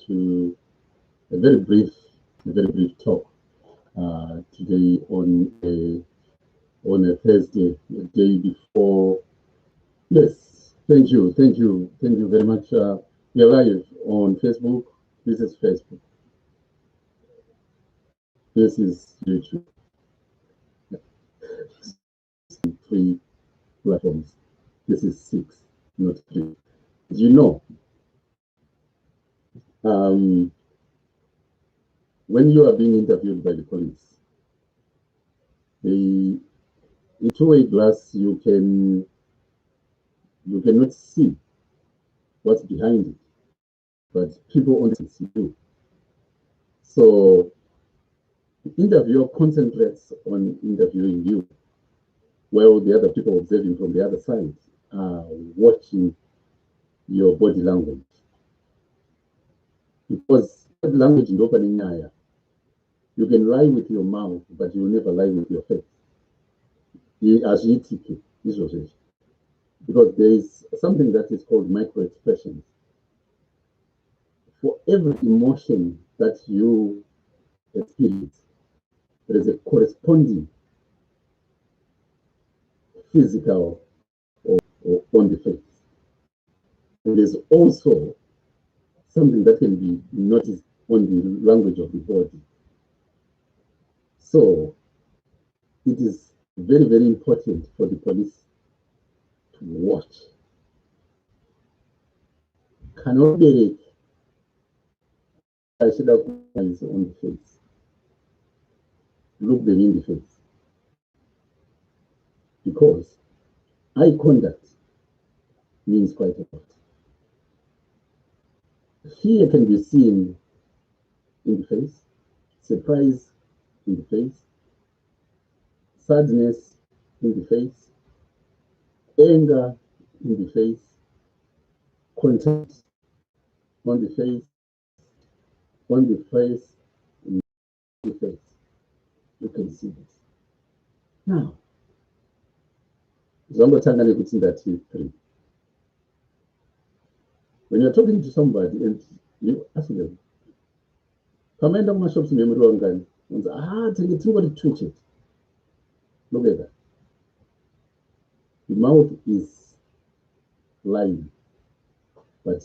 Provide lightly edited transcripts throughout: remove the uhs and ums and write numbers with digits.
to a very brief talk today on a Thursday, a day before. Yes, thank you very much. We're live on Facebook. This is Facebook. This is YouTube. 3 platforms. This is 6, not 3. As you know, when you are being interviewed by the police, in two-way glass, you cannot see what's behind it, but people only see you. So the interviewer concentrates on interviewing you, while the other people observing from the other side are watching your body language. Because body language is opening eye. You can lie with your mouth, but you will never lie with your face. Because there is something that is called micro expressions. For every emotion that you experience, there is a corresponding physical or on the face. And there's also something that can be noticed on the language of the body. So it is very, very important for the police to watch. Cannot be I should have eyes on the face. Look them in the face. Because eye contact means quite a lot. Fear can be seen in the face, surprise in the face, sadness in the face, anger in the face, contempt on the face, in the face. You can see this. Now, that 3. When you're talking to somebody and you ask them, come in my shops in memory and take it through what twitch it. Look at that. The mouth is lying, but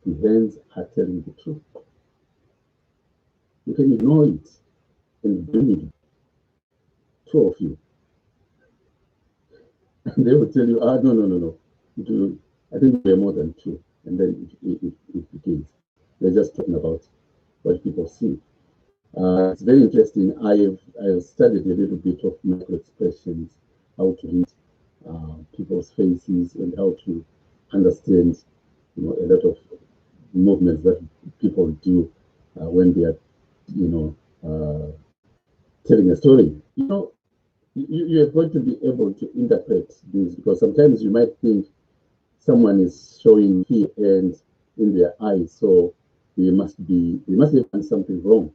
the hands are telling the truth. You can ignore it and bring it. 2 of you. And they will tell you, no. I think there are more than 2. And then it begins. They're just talking about what people see. It's very interesting. I have studied a little bit of micro expressions, how to read people's faces and how to understand, a lot of movements that people do when they are, telling a story. You are going to be able to interpret this, because sometimes you might think someone is showing fear and in their eyes, so they must have done something wrong.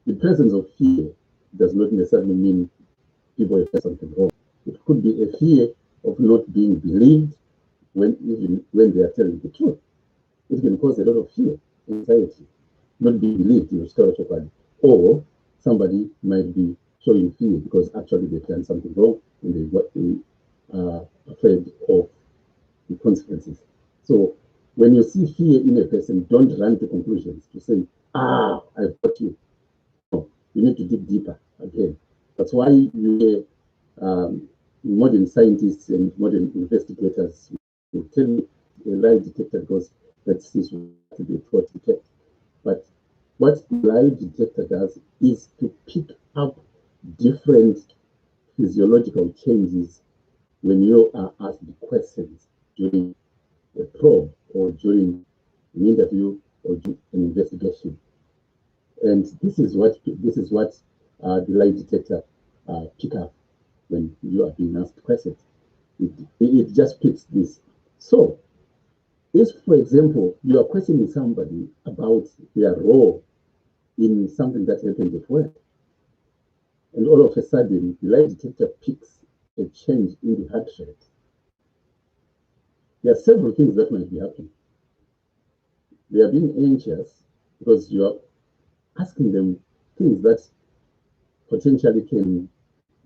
The presence of fear does not necessarily mean people have done something wrong. It could be a fear of not being believed even when they are telling the truth. It can cause a lot of fear, anxiety, not being believed historically, or somebody might be showing fear because actually they've done something wrong and they are afraid of the consequences. So when you see fear in a person, don't run to conclusions to say, I've got you. No, you need to dig deeper again. That's why you hear modern scientists and modern investigators will tell you a lie detector goes, this is to be a fraud detector. But what the lie detector does is to pick up different physiological changes when you are asked questions during a probe or during an interview or during an investigation. And this is what the lie detector pick up when you are being asked questions. It just picks this. So if, for example, you are questioning somebody about their role in something that happened at work, and all of a sudden the lie detector picks a change in the heart rate, there are several things that might be happening. They are being anxious because you are asking them things that potentially can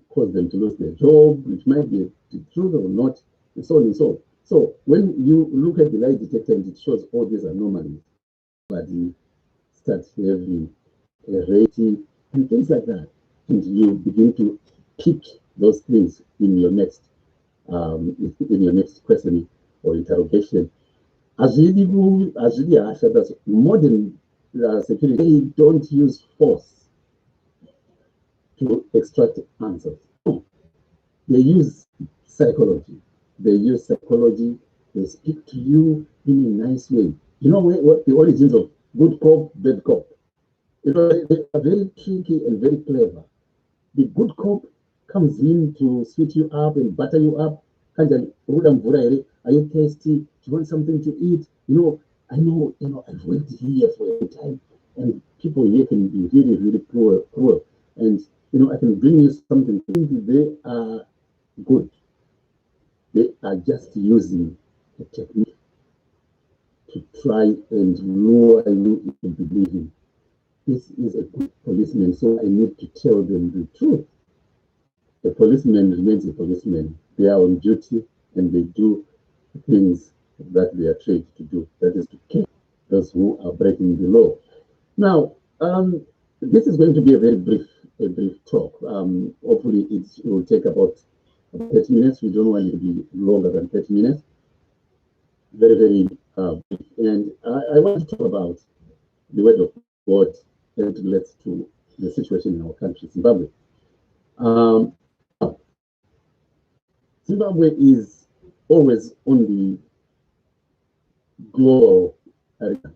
cause them to lose their job, which might be the truth or not, and so on and so on. So when you look at the lie detector and it shows all these anomalies, body starts having a rating and things like that, and you begin to pick those things in your next question or interrogation. As really harsh as modern security, they don't use force to extract answers. No, they use psychology. They use psychology. They speak to you in a nice way. You know what the origins of good cop, bad cop? You know, they are very tricky and very clever. The good cop comes in to sweet you up and butter you up. Are you thirsty? Do you want something to eat? I know, I've worked here for a time, and people here can be really, really cruel. And, I can bring you something. They are good. They are just using a technique to try and lure you into believing this is a good policeman, so I need to tell them the truth. A policeman remains a policeman. They are on duty and they do things that they are trained to do. That is to catch those who are breaking the law. Now, this is going to be a brief talk. Hopefully, it will take about 30 minutes. We don't want it to be longer than 30 minutes. Very, very brief. And I want to talk about the word of God as it relates to the situation in our country, Zimbabwe. Zimbabwe is always on the global arena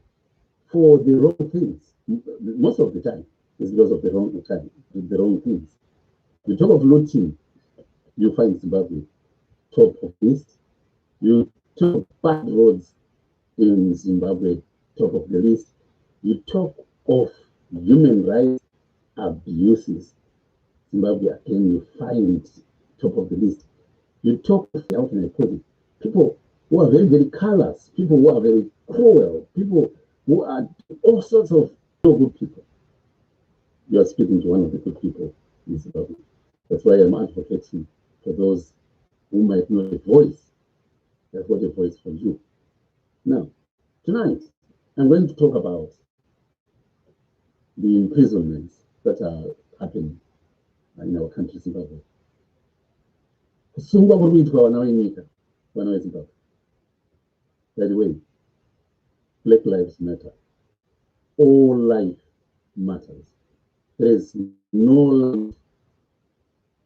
for the wrong things. Most of the time, it's because of the wrong things. You talk of looting, you find Zimbabwe top of list. You talk of bad roads in Zimbabwe, top of the list. You talk of human rights abuses, Zimbabwe again, you find it top of the list. You talk of, how can I put it, people who are very, very callous, people who are very cruel, people who are all sorts of no good people. You are speaking to one of the good people in Zimbabwe. That's why I'm advocating for those who might not have a voice. I've got a voice for you. Now, tonight, I'm going to talk about the imprisonments that are happening in our country, Zimbabwe. Kusungwa kuri kuitwa vana venyika, vana veZimbabwe. By the way, Black Lives Matter. All life matters. There is no life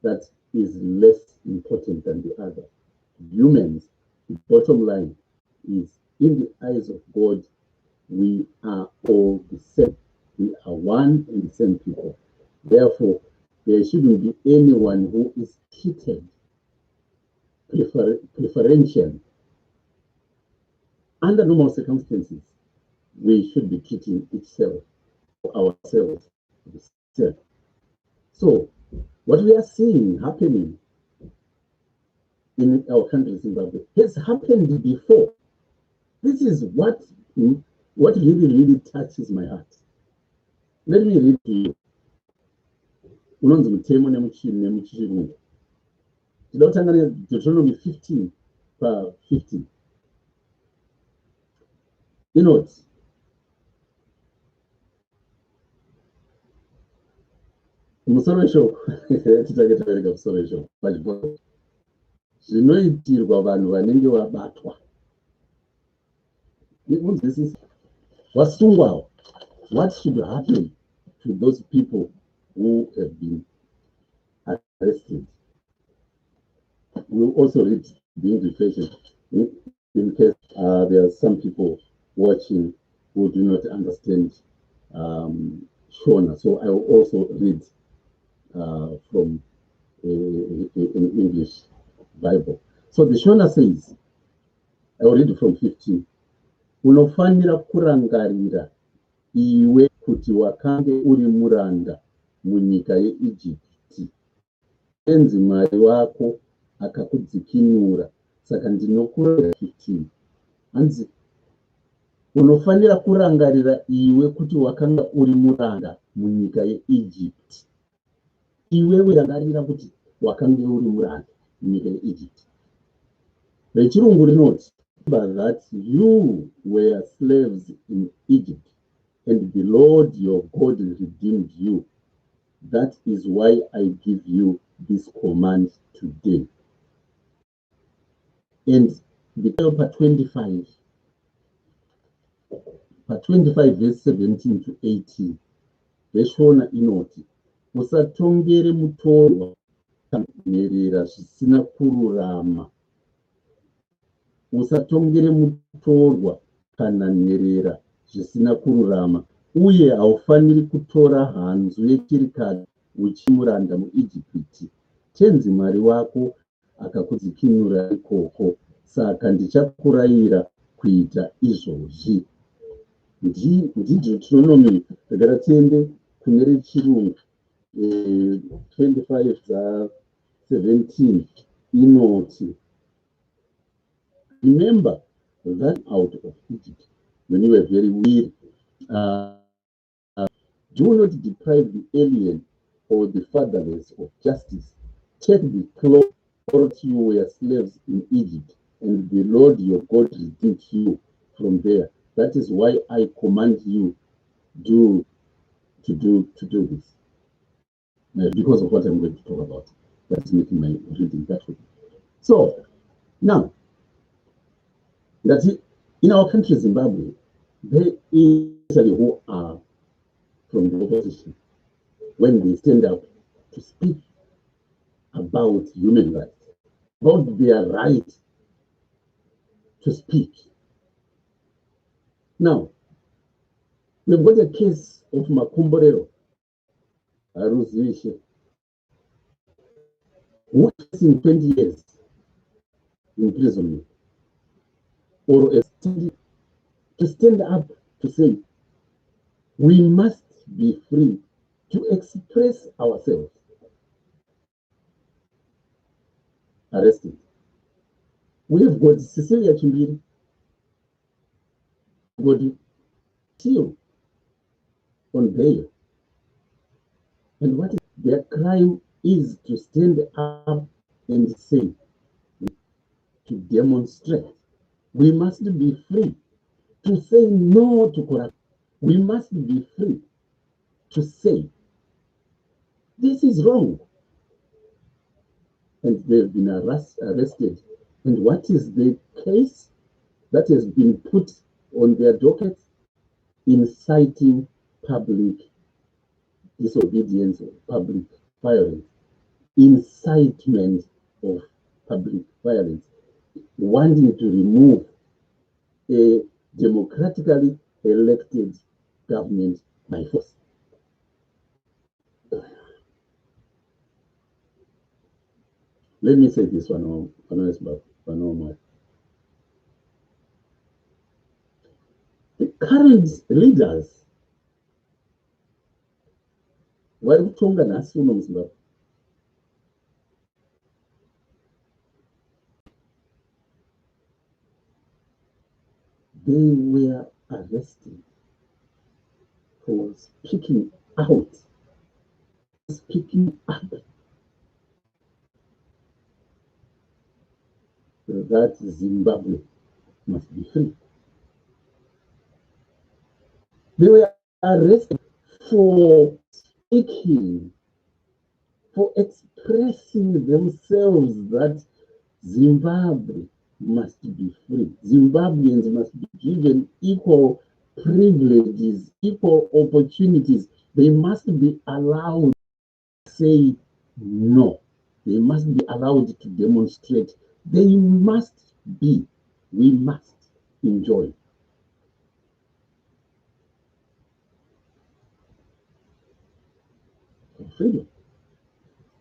that is less important than the other. Humans, the bottom line is, in the eyes of God, we are all the same. We are one and the same people. Therefore, there shouldn't be anyone who is treated preferentially. Under normal circumstances, we should be treating ourselves the same. So, what we are seeing happening in our country, Zimbabwe, has happened before. This is what really, really touches my heart. Let me read to you. Unonzi mutemo nemuchirungu. Tinoda kutanga neDeuteronomy 15 pa15. Inoti, kumusoro weshoko titange taverenga musoro weshoko pachibhoro, zvinoitirwa vanhu vanenge vabatwa. Munzwisisa, wasungwawo. What should happen to those people who have been arrested? We'll also read the English version in case there are some people watching who do not understand Shona. So I will also read from an English Bible. So the Shona says, I will read from 15. Unofanira kurangarira iwe kuti wakange uri muranda munyika yeIjipiti. Tenzi Mwari wako akakudzikinura. Saka ndinokurayira 15. Hanzi unofanira kurangarira iwe kuti wakanga uri muranda munyika yeEgypt. Iwewe rangarira kuti wakanga uri muranda munyika yeEgypt. Rechirungu rinoti, remember that you were slaves in Egypt, and the Lord your God redeemed you. That is why I give you this command today. And the part 25, verse 17 to 18, Veshona inoti, usatongere mutorwa nerera zvisina kururama. Usatongere mutorwa kana nherera zvisina kururama, uye haufaniri kutora hanzu yechirikadzi uchimuranda muIjipiti. Tenzi Mwari wako akakudzikinura ikoko, saka ndichakurayira kuita izvozvi. Deuteronomy, tagara tiende kune rechirungu 25:17 inoti, remember that out of Egypt when you were very weary. Do not deprive the alien or the fatherless of justice. Take the cloth that you were slaves in Egypt, and the Lord your God redeemed you from there. That is why I command you to do this. Because of what I'm going to talk about. That's making my reading that way. So now, that's it. In our country, Zimbabwe, there is actually who are from the opposition when they stand up to speak about human rights, about their right to speak. Now, we've got a case of Makomborero, Haruzivishe, who is in 20 years imprisonment, or to stand up to say, we must be free to express ourselves. Arrested. We have got Cecilia Chimbiri, got Tio on bail. And what is their crime is to stand up and say, to demonstrate. We must be free to say no to corruption. We must be free to say, this is wrong. And they've been arrested. And what is the case that has been put on their docket? Inciting public disobedience or public violence. Incitement of public violence. Wanting to remove a democratically elected government by force. Let me say this one more. The current leaders vari kutonga nhasi uno muZimbabwe, they were arrested for speaking out, speaking up, that Zimbabwe must be free. They were arrested for speaking, for expressing themselves that Zimbabwe must be free. Zimbabweans must be given equal privileges, equal opportunities. They must be allowed to say no. They must be allowed to demonstrate. They must be, we must enjoy. Freedom.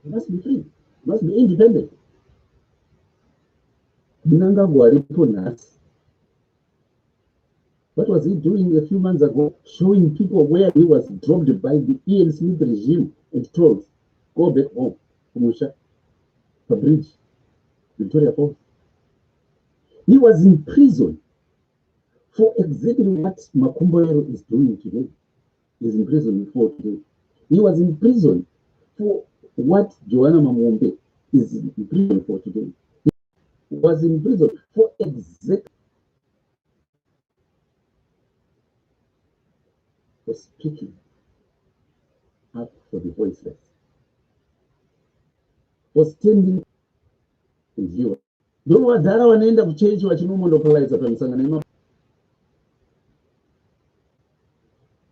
They must be free. They must be independent. What was he doing a few months ago? Showing people where he was dropped by the Ian Smith regime and told, go back home, Kumusha, the bridge, Victoria Falls. He was in prison for exactly what Makomborero is doing today. He's in prison for today. He was in prison for what Joanna Mamombe is in prison for today. He was in prison for exactly for speaking up for the voiceless, for standing in view. Ndio wadhara wanaenda kuchechi wachinomondopolaiza pamusangano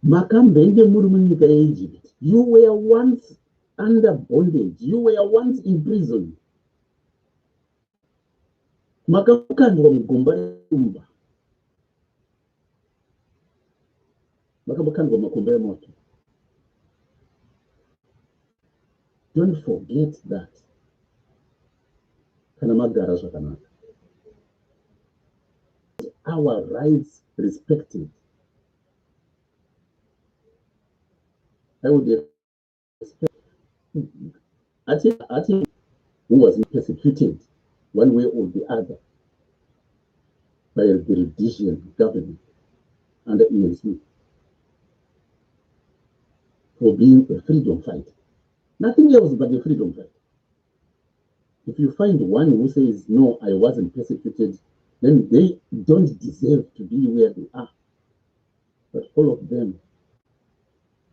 makambenge muri munyika yeEgypt. You were once under bondage. You were once in prison. Makakandwa mugomba remba. Makakandwa makomba emoto. Don't forget that. Kana magara zvakanaka. Our rights respected. I would expect Ati who was persecuted one way or the other by the Rhodesian government under Ian Smith for being a freedom fighter. Nothing else but a freedom fighter. If you find one who says, no, I wasn't persecuted, then they don't deserve to be where they are. But all of them,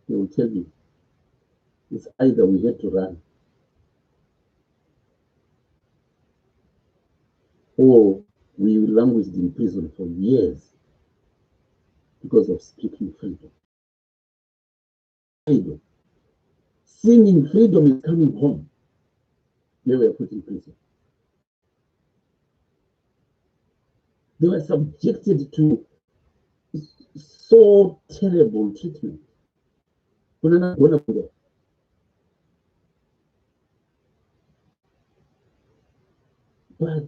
they will tell you, it's either we had to run or we languished in prison for years because of speaking freedom. Freedom. Singing freedom is coming home. They were put in prison. They were subjected to so terrible treatment. But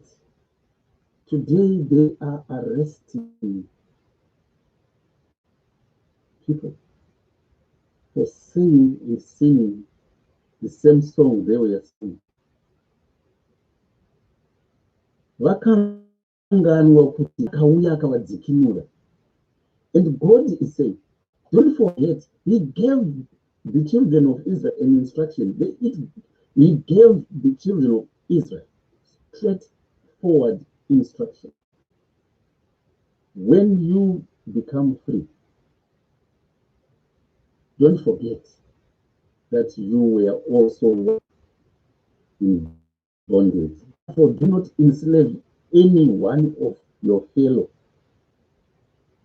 today they are arresting people for singing and singing the same song they were singing. Vakanganwa kuti kauya akavadzikinura. And God is saying, don't forget, He gave the children of Israel an instruction. He gave the children of Israel straightforward instruction. When you become free, don't forget that you were also in bondage. Therefore, do not enslave any one of your fellow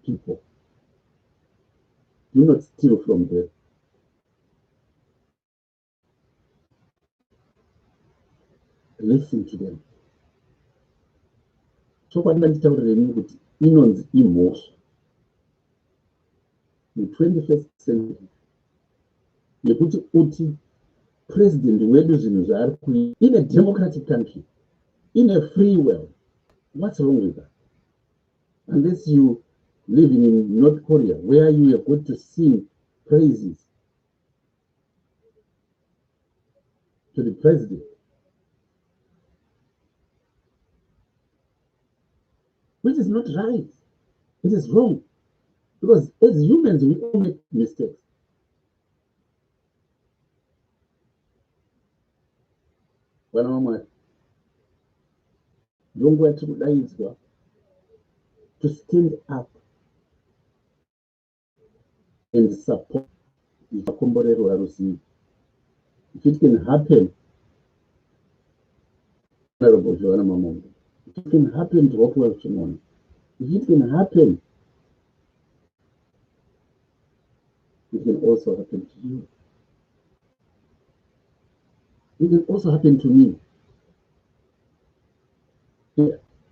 people. Do not steal from them. Listen to them. Chokwadi nditaurire kuti inonzi imhosva mu21st century yekuti uti president wedu zvinhu zvaari kuita in a democratic country, in a free world. What's wrong with that? Unless you living in North Korea, where you are going to sing praises to the president, which is not right. It is wrong. Because as humans, we all make mistakes. Vana vamwari, ndongo yatiri kudaidzwa to stand up and support Makomborero Haruzivishe. If it can happen, Honorable Joanna Mamombe, if it can happen to Rockwell Chimone, if it can happen, it can also happen to you. It can also happen to me.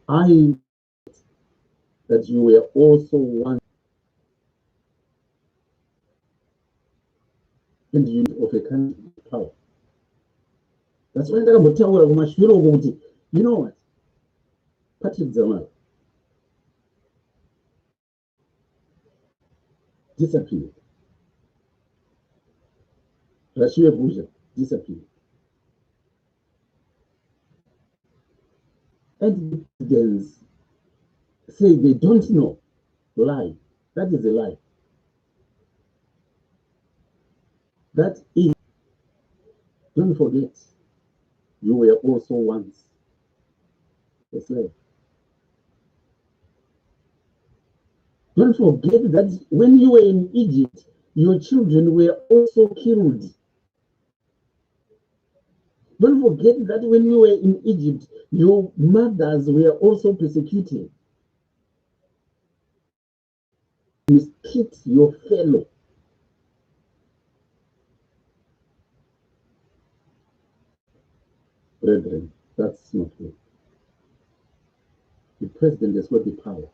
I that you were also one and you of a country power. That's why ndakambotaura kumashure uko kuti, you know what? Patrick Zamara disappeared. Rashiwe Buja disappeared. And citizens say they don't know lie. That is a lie. That is, don't forget, you were also once a slave. Don't forget that when you were in Egypt, your children were also killed. Don't forget that when you were in Egypt, your mothers were also persecuted. Mistreat your fellow. Brethren, that's not good. The president has got the power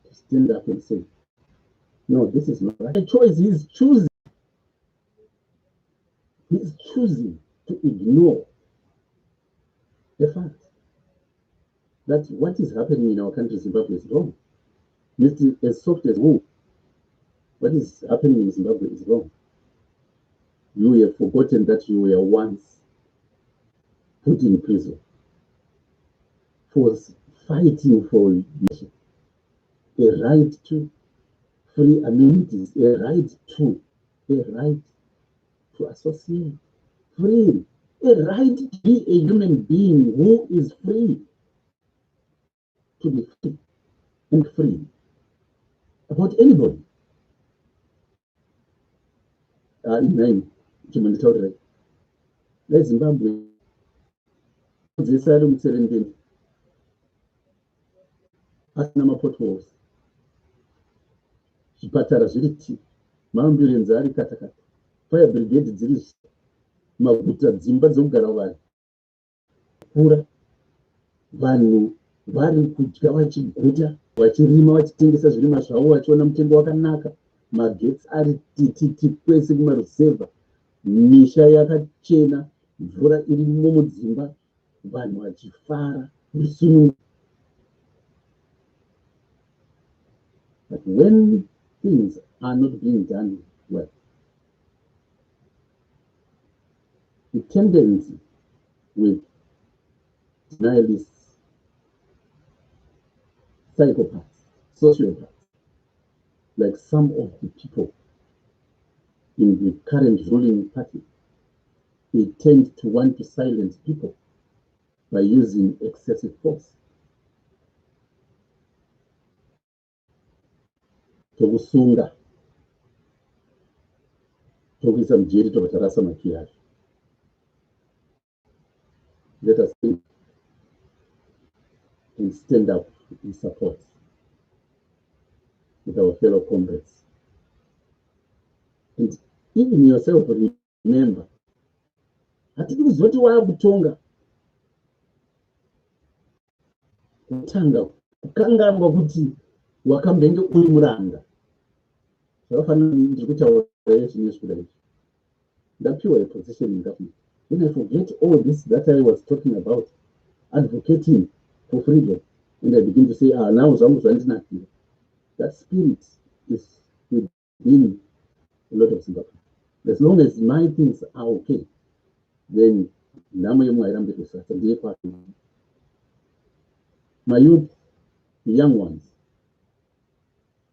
to stand up and say, no, this is not right. The choice he's choosing. He's choosing to ignore the fact that what is happening in our country, Zimbabwe, is wrong. As soft as wool, what is happening in Zimbabwe is wrong. You have forgotten that you were once put in prison for fighting for a right to free amenities, a right to associate, free, a right to be a human being who is free, to be free and free about anybody. Name humanitarian. Zimbabwe, zisari mutserendeni asina mapotholes, zvipatara zviri ti, maambulenzi ari katakata, fire brigade dziri maguta, dzimba dzokugara vanhu kura, vanhu vari kudya vachiguta, vachirima vachitengesa zvirimwa zvavo vachiona mutengo wakanaka, magetsi ari tititi kwese kumaruzevha, misha yakachena, mvura irimo mudzimba, vanhu vachifara rusunungu. But when things are not being done well, the tendency with denialists, psychopaths, sociopaths, like some of the people in the current ruling party, they tend to want to silence people by using excessive force. Tokusunga, tokuisa mujeri, tokutarasa makiyazi. Let us think and stand up in support with our fellow comrades. And even yourself, remember, hatidi kuzoti waakutonga kutanga kukanganwa kuti wakambenge uri muranda. Zvakafanana ndiri kutaura zvinoizvi kudai, ndapiwa a position in government. Then I forget all this that I was talking about, advocating for freedom, and I begin to say, now zvangu zvandinakira. That spirit is within a lot of Zimbabwe. As long as my things are okay, then nhamo yemwe hairambe kusasa ndiye kwake. My youth, the young ones,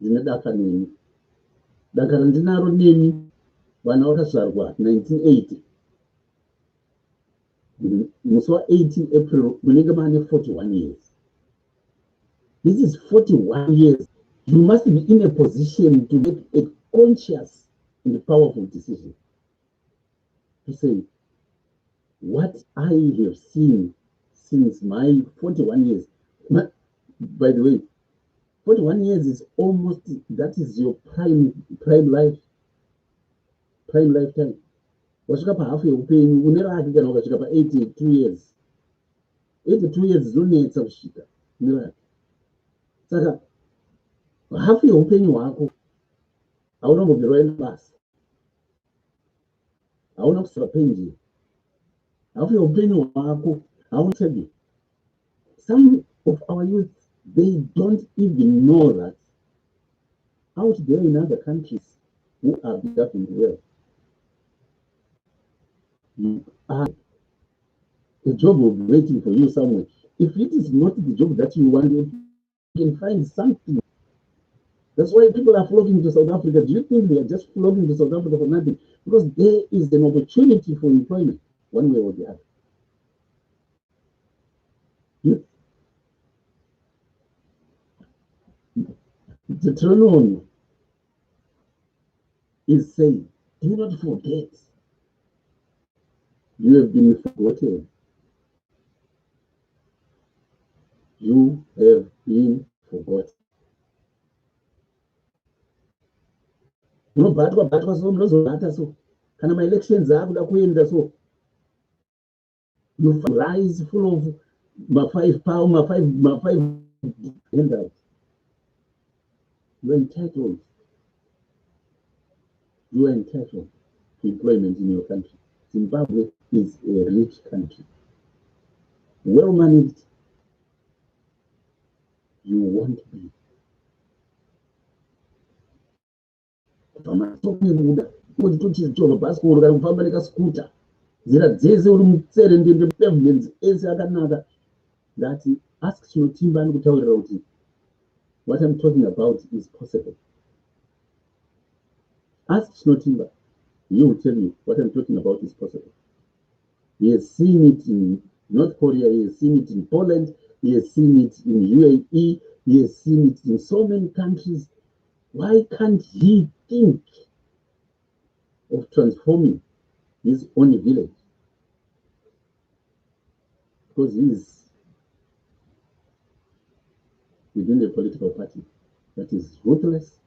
ndine daka nemi. Daka randinaro nemi, vana vakazvarwa 1980. Musi wa18 April munenge mane 41 years. This is 41 years. You must be in a position to make a conscious and powerful decision to say, what I have seen since my 41 years. By the way, 41 years is almost, that is your prime life, prime lifetime. Wasvika pahafu yeupenyu une rake kana ukasvika pa82 years. 82 years zonetsa kusvika une rake. Saka hafu yeupenyu hwako hauna kumbobvira waenda basa, hauna kusvika penjeni. Hafu yeupenyu hwako hauna saving. Some of our youth, they don't even know that out there in other countries who are governed well, you are, a job will be waiting for you somewhere. If it is not the job that you want, you can find something That's why people are flocking to South Africa. Do you think they are just flocking to South Africa for nothing? Because there is an opportunity for employment, one way or the other. The Tronon is saying, do not forget, you have been forgotten. You have been forgotten. Munobhatwa so, munozobata so. Kana ma-elections akuda kuenda so. You rise full of ma-5 pound, ma-5 handouts. You're entitled. You are entitled to employment in your country. Zimbabwe is a rich country. Well managed, you won't be. Kuti tochitora bhasikoro kana kufamba nekasikuta nzira dzese uri mutserendende pavements ese akanaka. That ask Chinotimba anokutaurira kuti what I'm talking about is possible. Ask Chinotimba, he will tell you what I'm talking about is possible. He has seen it in North Korea, he has seen it in Poland, he has seen it in UAE, he has seen it in so many countries. Why can't he think of transforming his own village? Because he is within a political party that is ruthless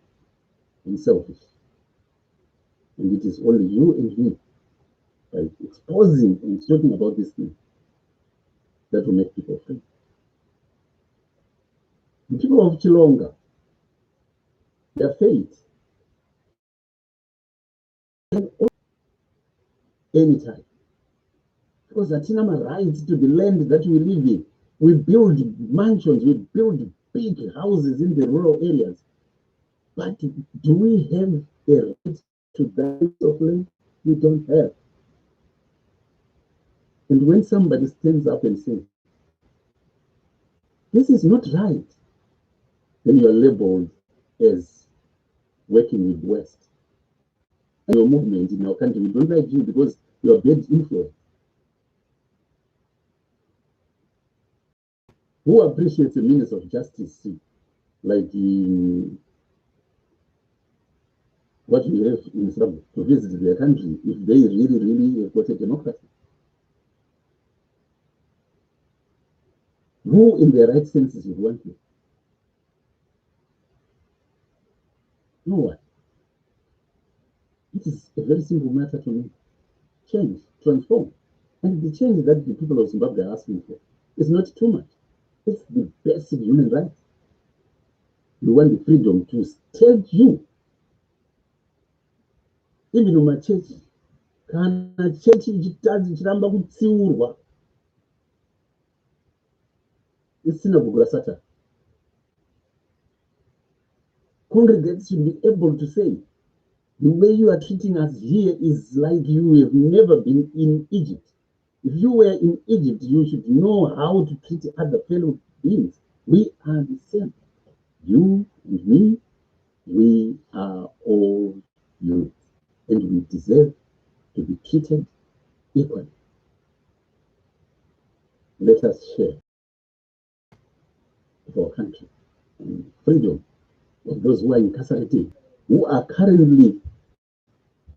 and selfish. And it is only you and me, by exposing and talking about this thing, that will make people free. The people of Chilonga, their fate, anytime. Because Atina rights to the land that we live in. We build mansions, we build big houses in the rural areas. But do we have a right to that piece of land? We don't have. And when somebody stands up and says, this is not right, then you are labeled as working with West. And your movement in our country, we don't like you because you are bad influence. Who appreciates a Minister of Justice like what we have in Zimbabwe to visit their country if they really have got a democracy? Who in their right senses would want you? No one. It is a very simple matter to me. Change, transform. And the change that the people of Zimbabwe are asking for is not too much. It's the basic human right. You want the freedom to state you. Even in my church, kana chechi ichitadzi chiramba kutsiurwa isina bhuku raSatani. Congregates should be able to say, the way you are treating us here is like you have never been in Egypt. If you were in Egypt, you should know how to treat other fellow beings. We are the same. You and me, we are all humans. And we deserve to be treated equally. Let us share our country and freedom of those who are incarcerated, who are currently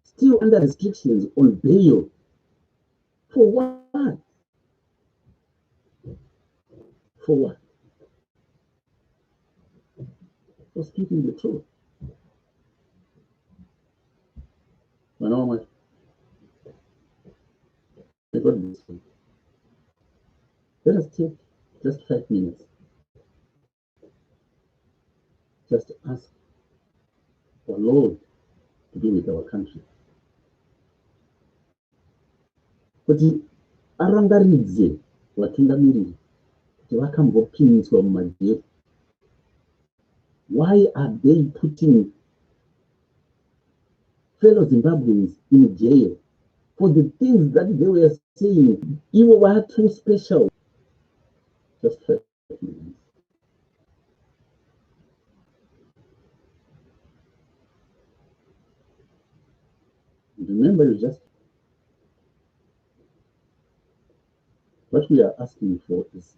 still under restrictions on bail. For what? For what? For speaking the truth. Let us take just 5 minutes. Just ask for Lord to be with our country. Kuti arangaridze vatungamiriri kuti vakambopimiswa mumajeri. Why are they putting fellow Zimbabweans in jail for the things that they were saying? You were too special. Just 5 minutes. Remember, you just what we are asking for is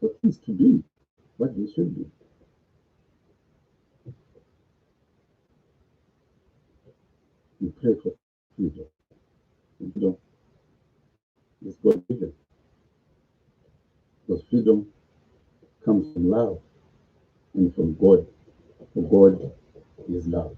for things to be what they should be. We pray for freedom. Freedom is God given. Because freedom comes from love and from God. For God is love.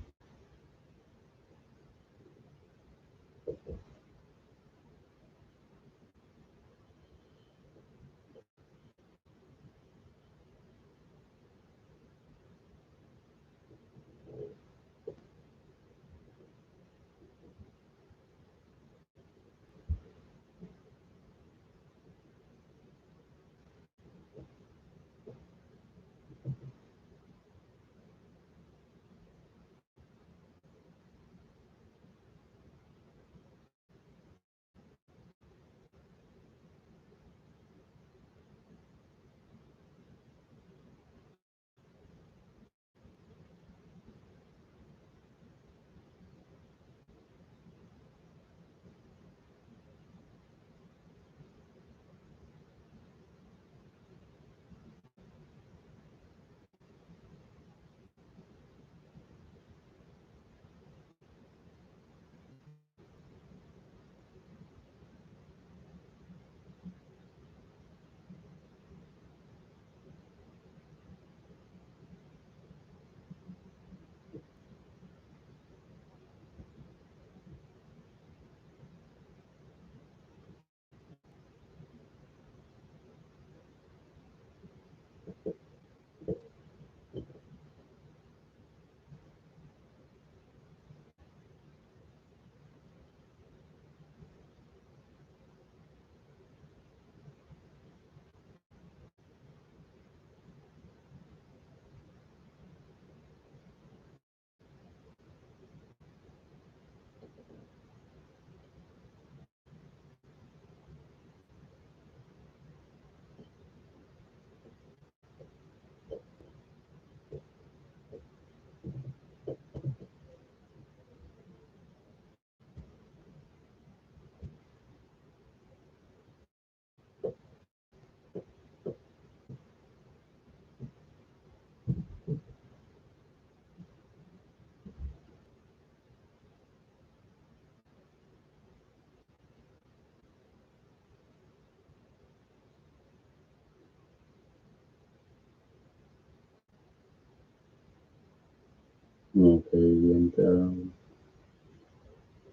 Okay, and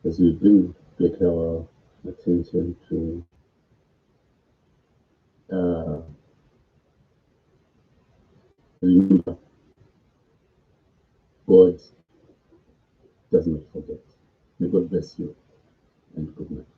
as we bring back our attention to uh, remember, God does not forget. May God bless you and good night.